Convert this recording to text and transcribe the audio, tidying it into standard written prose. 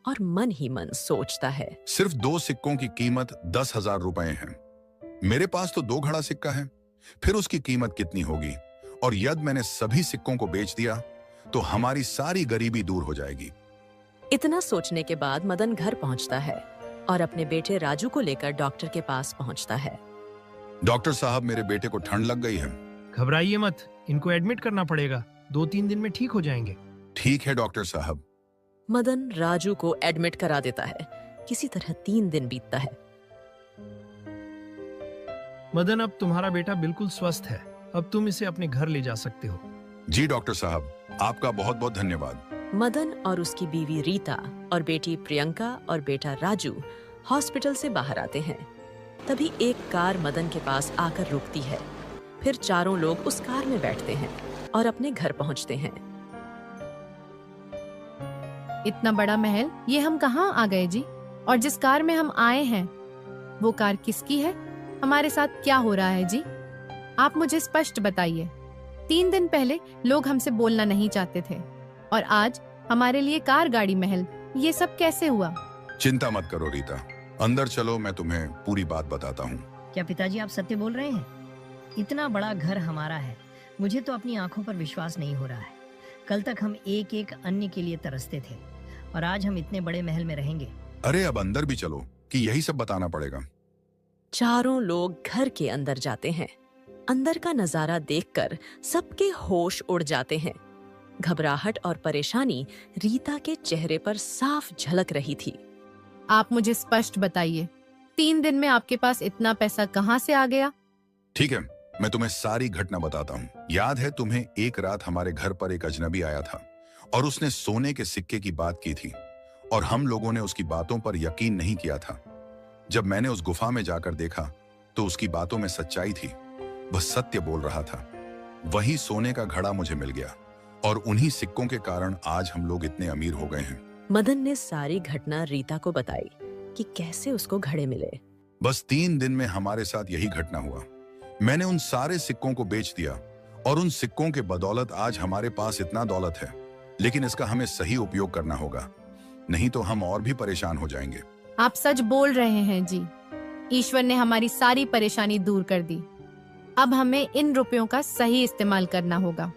और मन ही मन सोचता है। सिर्फ 2 सिक्कों की कीमत 10,000 रुपए है। मेरे पास तो 2 घड़ा सिक्का है, फिर उसकी कीमत कितनी होगी? और यदि मैंने सभी सिक्कों को बेच दिया तो हमारी सारी गरीबी दूर हो जाएगी। इतना सोचने के बाद मदन घर पहुंचता है और अपने बेटे राजू को लेकर डॉक्टर के पास पहुंचता है। डॉक्टर साहब, मेरे बेटे को ठंड लग गई है। घबराइए मत, इनको एडमिट करना पड़ेगा। 2-3 दिन में ठीक हो जाएंगे। ठीक है डॉक्टर साहब। मदन राजू को एडमिट करा देता है। किसी तरह 3 दिन बीतता है। मदन, अब तुम्हारा बेटा बिल्कुल स्वस्थ है। अब तुम इसे अपने घर ले जा सकते हो। जी डॉक्टर साहब, आपका बहुत बहुत धन्यवाद। मदन और उसकी बीवी रीता और बेटी प्रियंका और बेटा राजू हॉस्पिटल से बाहर आते हैं। तभी एक कार मदन के पास आकर रुकती है। फिर चारों लोग उस कार में बैठते हैं और अपने घर पहुंचते हैं। इतना बड़ा महल, ये हम कहाँ आ गए जी? और जिस कार में हम आए हैं वो कार किसकी है? हमारे साथ क्या हो रहा है जी? आप मुझे स्पष्ट बताइए। 3 दिन पहले लोग हमसे बोलना नहीं चाहते थे और आज हमारे लिए कार, गाड़ी, महल, ये सब कैसे हुआ? चिंता मत करो रीता, अंदर चलो, मैं तुम्हें पूरी बात बताता हूँ। क्या पिताजी आप सत्य बोल रहे हैं? इतना बड़ा घर हमारा है। मुझे तो अपनी आंखों पर विश्वास नहीं हो रहा है। कल तक हम एक एक अन्य के लिए तरसते थे और आज हम इतने बड़े महल में रहेंगे। अरे अब अंदर भी चलो कि यही सब बताना पड़ेगा। चारों लोग घर के अंदर जाते हैं। अंदर का नजारा देखकर सबके होश उड़ जाते हैं। घबराहट और परेशानी रीता के चेहरे पर साफ झलक रही थी। आप मुझे स्पष्ट बताइए, 3 दिन में आपके पास इतना पैसा कहाँ से आ गया? ठीक है, मैं तुम्हें सारी घटना बताता हूँ। याद है तुम्हें, एक रात हमारे घर पर एक अजनबी आया था और उसने सोने के सिक्के की बात की थी और हम लोगों ने उसकी बातों पर यकीन नहीं किया था। जब मैंने उस गुफा में जाकर देखा तो उसकी बातों में सच्चाई थी। वह सत्य बोल रहा था। वही सोने का घड़ा मुझे मिल गया और उन्हीं सिक्कों के कारण आज हम लोग इतने अमीर हो गए हैं। मदन ने सारी घटना रीता को बताई कि कैसे उसको घड़े मिले। बस 3 दिन में हमारे साथ यही घटना हुआ। मैंने उन सारे सिक्कों को बेच दिया और उन सिक्कों के बदौलत आज हमारे पास इतना दौलत है। लेकिन इसका हमें सही उपयोग करना होगा, नहीं तो हम और भी परेशान हो जाएंगे। आप सच बोल रहे हैं जी। ईश्वर ने हमारी सारी परेशानी दूर कर दी। अब हमें इन रुपयों का सही इस्तेमाल करना होगा।